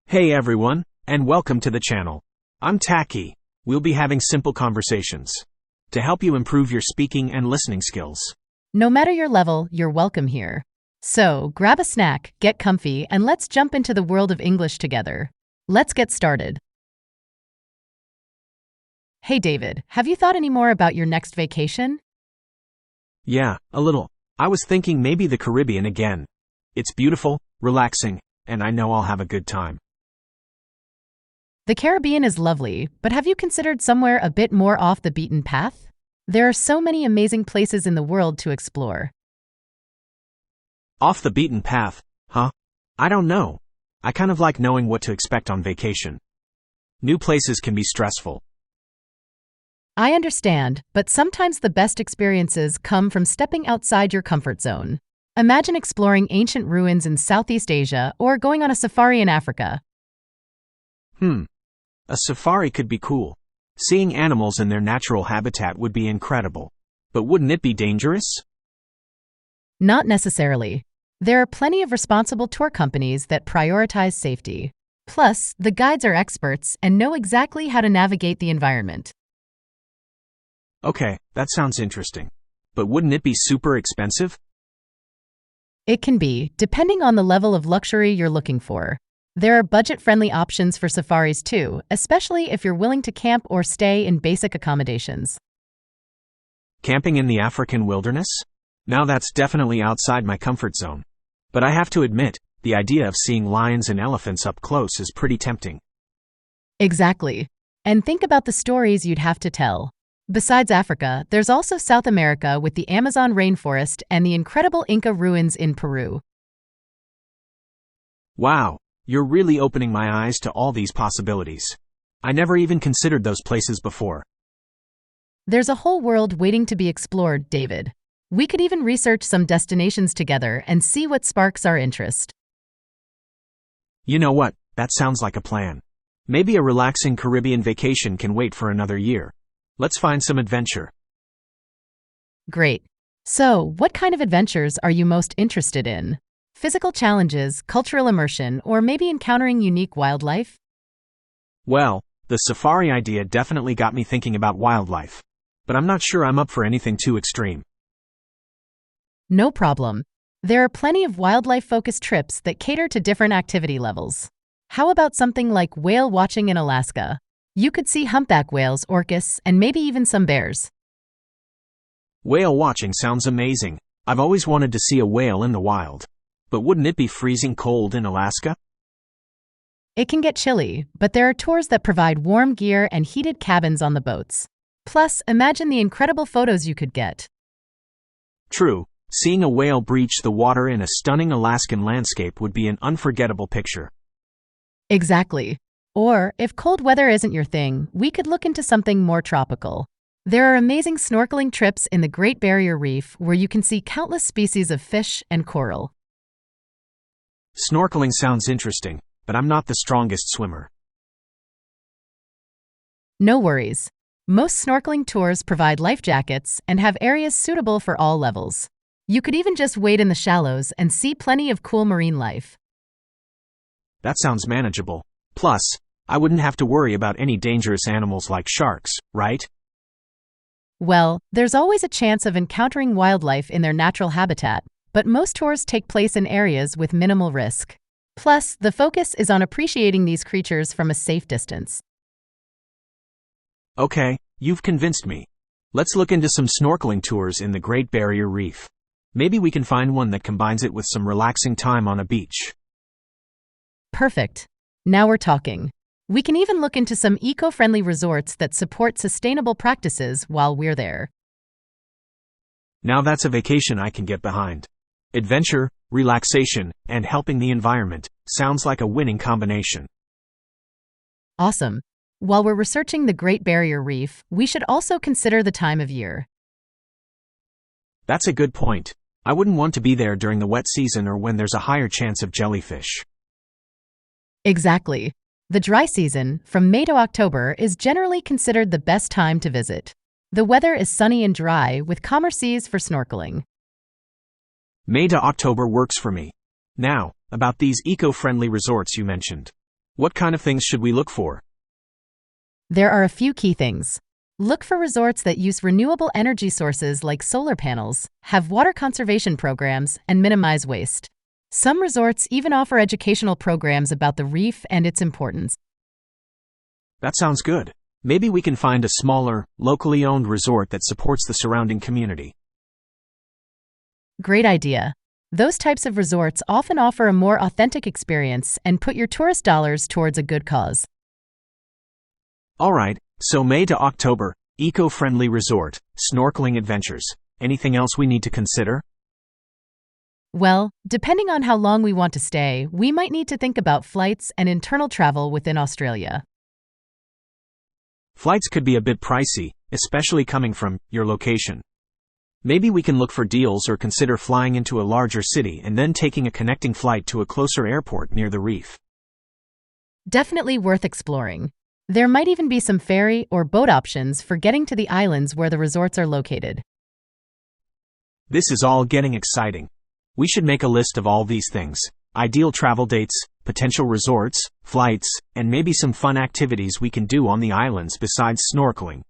Hey everyone, and welcome to the channel. I'm Taki. We'll be having simple conversations to help you improve your speaking and listening skills. No matter your level, you're welcome here. So, grab a snack, get comfy, and let's jump into the world of English together. Let's get started. Hey David, have you thought any more about your next vacation? Yeah, a little. I was thinking maybe the Caribbean again. It's beautiful, relaxing, and I know I'll have a good time. The Caribbean is lovely, but have you considered somewhere a bit more off the beaten path? There are so many amazing places in the world to explore. Off the beaten path, huh? I don't know. I kind of like knowing what to expect on vacation. New places can be stressful. I understand, but sometimes the best experiences come from stepping outside your comfort zone. Imagine exploring ancient ruins in Southeast Asia or going on a safari in Africa. A safari could be cool. Seeing animals in their natural habitat would be incredible. But wouldn't it be dangerous? Not necessarily. There are plenty of responsible tour companies that prioritize safety. Plus, the guides are experts and know exactly how to navigate the environment. Okay, that sounds interesting. But wouldn't it be super expensive? It can be, depending on the level of luxury you're looking for. There are budget-friendly options for safaris too, especially if you're willing to camp or stay in basic accommodations. Camping in the African wilderness? Now that's definitely outside my comfort zone. But I have to admit, the idea of seeing lions and elephants up close is pretty tempting. Exactly. And think about the stories you'd have to tell. Besides Africa, there's also South America with the Amazon rainforest and the incredible Inca ruins in Peru. Wow, you're really opening my eyes to all these possibilities. I never even considered those places before. There's a whole world waiting to be explored, David. We could even research some destinations together and see what sparks our interest. You know what? That sounds like a plan. Maybe a relaxing Caribbean vacation can wait for another year. Let's find some adventure. Great. So, what kind of adventures are you most interested in? Physical challenges, cultural immersion, or maybe encountering unique wildlife? Well, the safari idea definitely got me thinking about wildlife. But I'm not sure I'm up for anything too extreme. No problem. There are plenty of wildlife-focused trips that cater to different activity levels. How about something like whale watching in Alaska? You could see humpback whales, orcas, and maybe even some bears. Whale watching sounds amazing. I've always wanted to see a whale in the wild. But wouldn't it be freezing cold in Alaska? It can get chilly, but there are tours that provide warm gear and heated cabins on the boats. Plus, imagine the incredible photos you could get. True, seeing a whale breach the water in a stunning Alaskan landscape would be an unforgettable picture. Exactly. Or, if cold weather isn't your thing, we could look into something more tropical. There are amazing snorkeling trips in the Great Barrier Reef where you can see countless species of fish and coral. Snorkeling sounds interesting, but I'm not the strongest swimmer. No worries. Most snorkeling tours provide life jackets and have areas suitable for all levels. You could even just wade in the shallows and see plenty of cool marine life. That sounds manageable. Plus, I wouldn't have to worry about any dangerous animals like sharks, right? Well, there's always a chance of encountering wildlife in their natural habitat, but most tours take place in areas with minimal risk. Plus, the focus is on appreciating these creatures from a safe distance. Okay, you've convinced me. Let's look into some snorkeling tours in the Great Barrier Reef. Maybe we can find one that combines it with some relaxing time on a beach. Perfect. Now we're talking. We can even look into some eco-friendly resorts that support sustainable practices while we're there. Now that's a vacation I can get behind. Adventure, relaxation, and helping the environment sounds like a winning combination. Awesome. While we're researching the Great Barrier Reef, we should also consider the time of year. That's a good point. I wouldn't want to be there during the wet season or when there's a higher chance of jellyfish. Exactly. The dry season, from May to October, is generally considered the best time to visit. The weather is sunny and dry, with calmer seas for snorkeling. May to October works for me. Now, about these eco-friendly resorts you mentioned. What kind of things should we look for? There are a few key things. Look for resorts that use renewable energy sources like solar panels, have water conservation programs, and minimize waste. Some resorts even offer educational programs about the reef and its importance. That sounds good. Maybe we can find a smaller, locally owned resort that supports the surrounding community. Great idea. Those types of resorts often offer a more authentic experience and put your tourist dollars towards a good cause. All right, so May to October, eco-friendly resort, snorkeling adventures. Anything else we need to consider? Well, depending on how long we want to stay, we might need to think about flights and internal travel within Australia. Flights could be a bit pricey, especially coming from your location. Maybe we can look for deals or consider flying into a larger city and then taking a connecting flight to a closer airport near the reef. Definitely worth exploring. There might even be some ferry or boat options for getting to the islands where the resorts are located. This is all getting exciting. We should make a list of all these things: ideal travel dates, potential resorts, flights, and maybe some fun activities we can do on the islands besides snorkeling.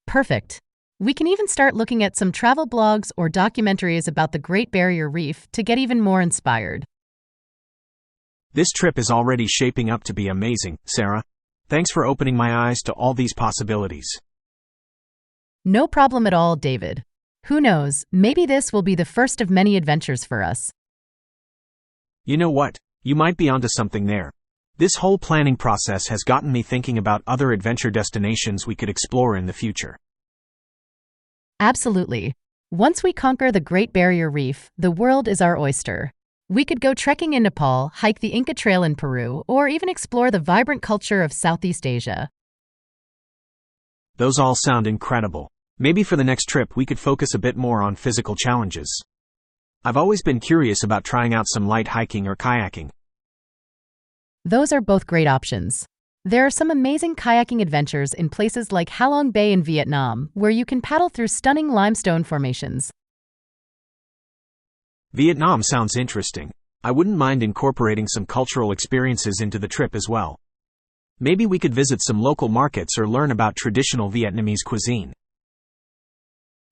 Perfect. We can even start looking at some travel blogs or documentaries about the Great Barrier Reef to get even more inspired. This trip is already shaping up to be amazing, Sarah. Thanks for opening my eyes to all these possibilities. No problem at all, David. Who knows, maybe this will be the first of many adventures for us. You know what? You might be onto something there. This whole planning process has gotten me thinking about other adventure destinations we could explore in the future. Absolutely. Once we conquer the Great Barrier Reef, the world is our oyster. We could go trekking in Nepal, hike the Inca Trail in Peru, or even explore the vibrant culture of Southeast Asia. Those all sound incredible. Maybe for the next trip we could focus a bit more on physical challenges. I've always been curious about trying out some light hiking or kayaking. Those are both great options. There are some amazing kayaking adventures in places like Halong Bay in Vietnam, where you can paddle through stunning limestone formations. Vietnam sounds interesting. I wouldn't mind incorporating some cultural experiences into the trip as well. Maybe we could visit some local markets or learn about traditional Vietnamese cuisine.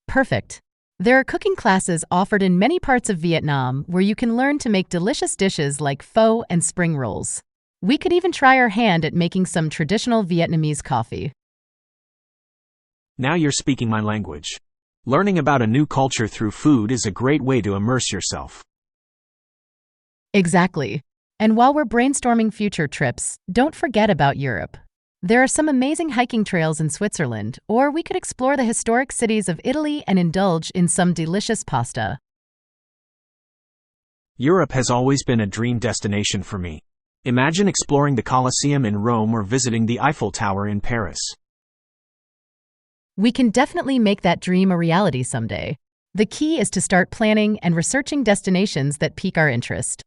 Perfect. There are cooking classes offered in many parts of Vietnam where you can learn to make delicious dishes like pho and spring rolls. We could even try our hand at making some traditional Vietnamese coffee. Now you're speaking my language. Learning about a new culture through food is a great way to immerse yourself. Exactly. And while we're brainstorming future trips, don't forget about Europe. There are some amazing hiking trails in Switzerland, or we could explore the historic cities of Italy and indulge in some delicious pasta. Europe has always been a dream destination for me. Imagine exploring the Colosseum in Rome or visiting the Eiffel Tower in Paris. We can definitely make that dream a reality someday. The key is to start planning and researching destinations that pique our interest.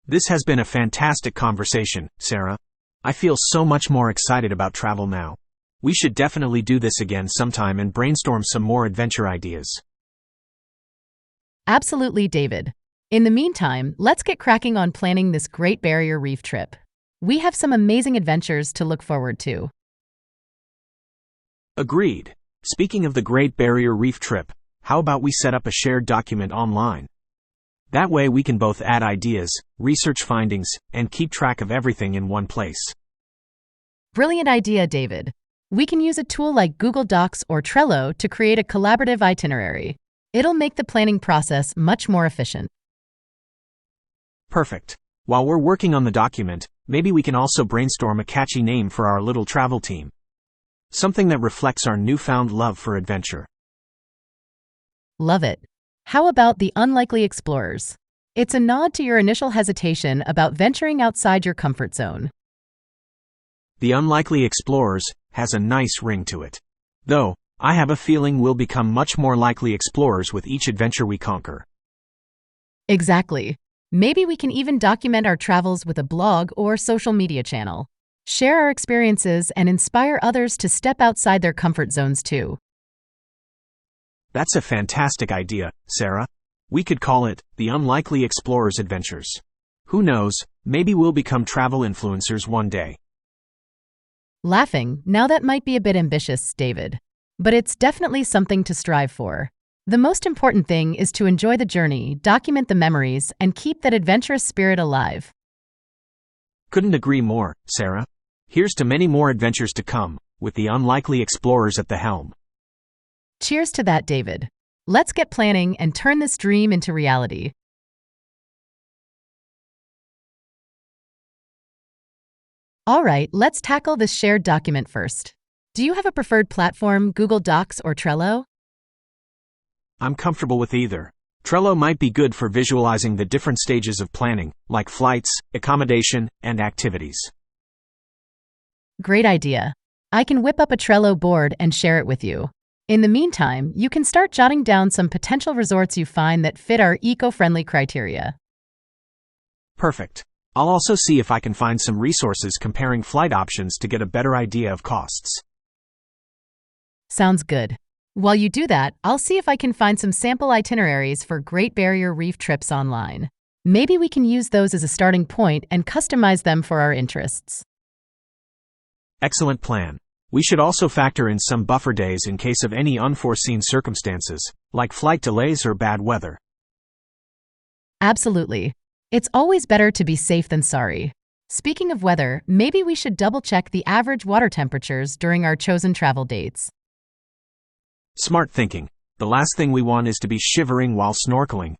This has been a fantastic conversation, Sarah. I feel so much more excited about travel now. We should definitely do this again sometime and brainstorm some more adventure ideas. Absolutely, David. In the meantime, let's get cracking on planning this Great Barrier Reef trip. We have some amazing adventures to look forward to. Agreed. Speaking of the Great Barrier Reef trip, how about we set up a shared document online? That way we can both add ideas, research findings, and keep track of everything in one place. Brilliant idea, David. We can use a tool like Google Docs or Trello to create a collaborative itinerary. It'll make the planning process much more efficient. Perfect. While we're working on the document, maybe we can also brainstorm a catchy name for our little travel team. Something that reflects our newfound love for adventure. Love it. How about the Unlikely Explorers? It's a nod to your initial hesitation about venturing outside your comfort zone. The Unlikely Explorers has a nice ring to it. Though, I have a feeling we'll become much more likely explorers with each adventure we conquer. Exactly. Maybe we can even document our travels with a blog or social media channel. Share our experiences and inspire others to step outside their comfort zones too. That's a fantastic idea, Sarah. We could call it The Unlikely Explorers Adventures. Who knows, maybe we'll become travel influencers one day. Laughing, now that might be a bit ambitious, David. But it's definitely something to strive for. The most important thing is to enjoy the journey, document the memories, and keep that adventurous spirit alive. Couldn't agree more, Sarah. Here's to many more adventures to come, with the unlikely explorers at the helm. Cheers to that, David. Let's get planning and turn this dream into reality. All right, let's tackle this shared document first. Do you have a preferred platform, Google Docs or Trello? I'm comfortable with either. Trello might be good for visualizing the different stages of planning, like flights, accommodation, and activities. Great idea. I can whip up a Trello board and share it with you. In the meantime, you can start jotting down some potential resorts you find that fit our eco-friendly criteria. Perfect. I'll also see if I can find some resources comparing flight options to get a better idea of costs. Sounds good. While you do that, I'll see if I can find some sample itineraries for Great Barrier Reef trips online. Maybe we can use those as a starting point and customize them for our interests. Excellent plan. We should also factor in some buffer days in case of any unforeseen circumstances, like flight delays or bad weather. Absolutely. It's always better to be safe than sorry. Speaking of weather, maybe we should double-check the average water temperatures during our chosen travel dates. Smart thinking. The last thing we want is to be shivering while snorkeling.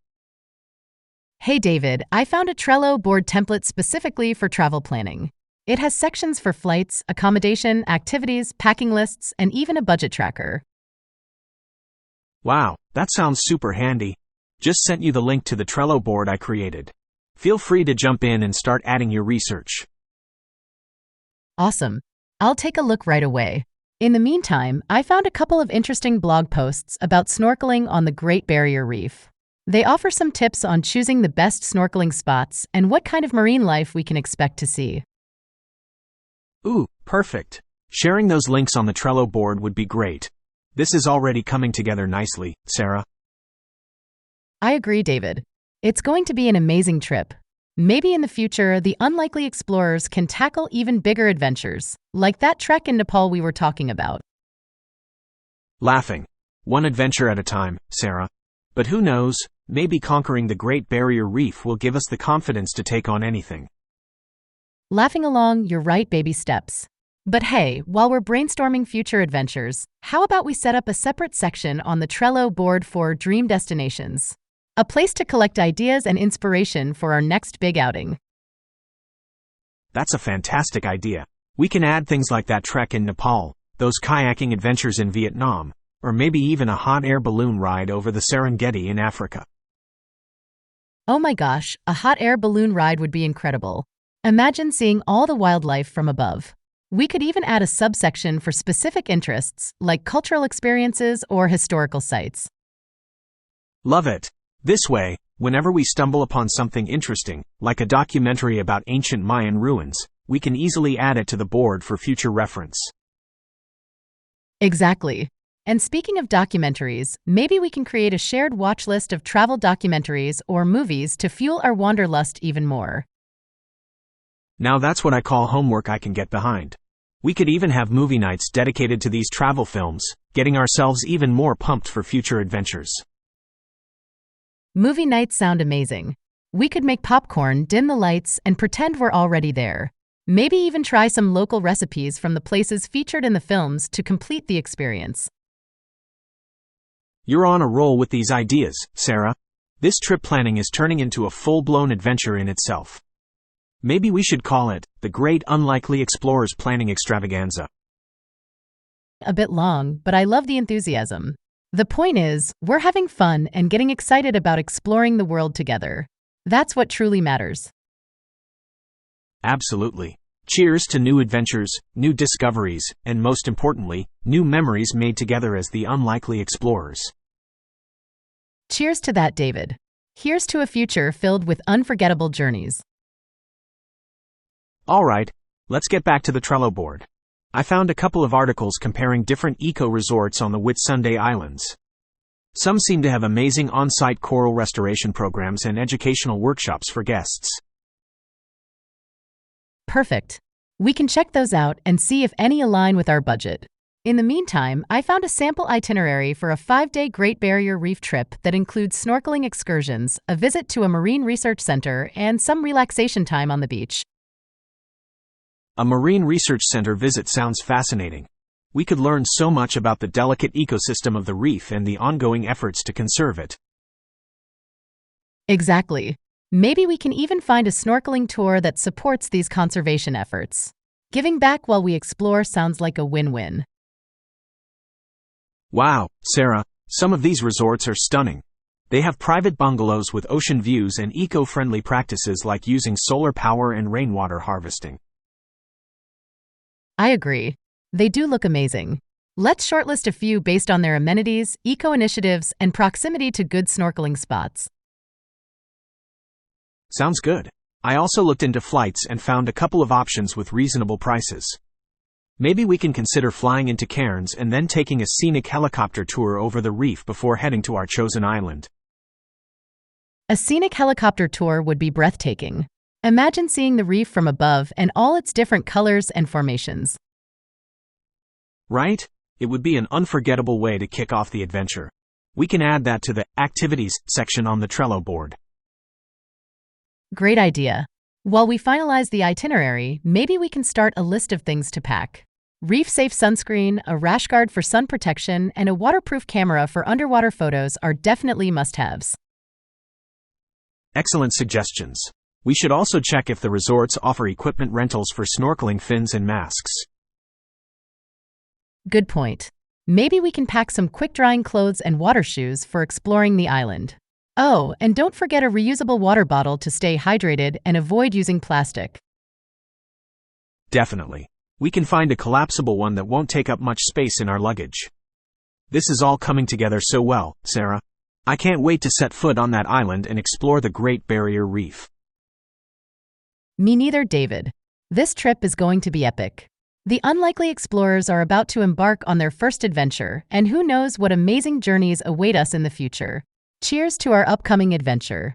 Hey David, I found a Trello board template specifically for travel planning. It has sections for flights, accommodation, activities, packing lists, and even a budget tracker. Wow, that sounds super handy. Just sent you the link to the Trello board I created. Feel free to jump in and start adding your research. Awesome. I'll take a look right away. In the meantime, I found a couple of interesting blog posts about snorkeling on the Great Barrier Reef. They offer some tips on choosing the best snorkeling spots and what kind of marine life we can expect to see. Ooh, perfect. Sharing those links on the Trello board would be great. This is already coming together nicely, Sarah. I agree, David. It's going to be an amazing trip. Maybe in the future, the unlikely explorers can tackle even bigger adventures, like that trek in Nepal we were talking about. Laughing. One adventure at a time, Sarah. But who knows, maybe conquering the Great Barrier Reef will give us the confidence to take on anything. Laughing along, you're right, baby steps. But hey, while we're brainstorming future adventures, how about we set up a separate section on the Trello board for dream destinations? A place to collect ideas and inspiration for our next big outing. That's a fantastic idea. We can add things like that trek in Nepal, those kayaking adventures in Vietnam, or maybe even a hot air balloon ride over the Serengeti in Africa. Oh my gosh, a hot air balloon ride would be incredible. Imagine seeing all the wildlife from above. We could even add a subsection for specific interests, like cultural experiences or historical sites. Love it. This way, whenever we stumble upon something interesting, like a documentary about ancient Mayan ruins, we can easily add it to the board for future reference. Exactly. And speaking of documentaries, maybe we can create a shared watch list of travel documentaries or movies to fuel our wanderlust even more. Now that's what I call homework I can get behind. We could even have movie nights dedicated to these travel films, getting ourselves even more pumped for future adventures. Movie nights sound amazing. We could make popcorn, dim the lights, and pretend we're already there. Maybe even try some local recipes from the places featured in the films to complete the experience. You're on a roll with these ideas, Sarah. This trip planning is turning into a full-blown adventure in itself. Maybe we should call it the Great Unlikely Explorers Planning Extravaganza. A bit long, but I love the enthusiasm. The point is, we're having fun and getting excited about exploring the world together. That's what truly matters. Absolutely. Cheers to new adventures, new discoveries, and most importantly, new memories made together as the unlikely explorers. Cheers to that, David. Here's to a future filled with unforgettable journeys. All right, let's get back to the Trello board. I found a couple of articles comparing different eco-resorts on the Whitsunday Islands. Some seem to have amazing on-site coral restoration programs and educational workshops for guests. Perfect. We can check those out and see if any align with our budget. In the meantime, I found a sample itinerary for a 5-day Great Barrier Reef trip that includes snorkeling excursions, a visit to a marine research center, and some relaxation time on the beach. A marine research center visit sounds fascinating. We could learn so much about the delicate ecosystem of the reef and the ongoing efforts to conserve it. Exactly. Maybe we can even find a snorkeling tour that supports these conservation efforts. Giving back while we explore sounds like a win-win. Wow, Sarah, some of these resorts are stunning. They have private bungalows with ocean views and eco-friendly practices like using solar power and rainwater harvesting. I agree. They do look amazing. Let's shortlist a few based on their amenities, eco-initiatives, and proximity to good snorkeling spots. Sounds good. I also looked into flights and found a couple of options with reasonable prices. Maybe we can consider flying into Cairns and then taking a scenic helicopter tour over the reef before heading to our chosen island. A scenic helicopter tour would be breathtaking. Imagine seeing the reef from above and all its different colors and formations. Right? It would be an unforgettable way to kick off the adventure. We can add that to the activities section on the Trello board. Great idea. While we finalize the itinerary, maybe we can start a list of things to pack. Reef-safe sunscreen, a rash guard for sun protection, and a waterproof camera for underwater photos are definitely must-haves. Excellent suggestions. We should also check if the resorts offer equipment rentals for snorkeling fins and masks. Good point. Maybe we can pack some quick-drying clothes and water shoes for exploring the island. Oh, and don't forget a reusable water bottle to stay hydrated and avoid using plastic. Definitely. We can find a collapsible one that won't take up much space in our luggage. This is all coming together so well, Sarah. I can't wait to set foot on that island and explore the Great Barrier Reef. Me neither, David. This trip is going to be epic. The unlikely explorers are about to embark on their first adventure, and who knows what amazing journeys await us in the future. Cheers to our upcoming adventure.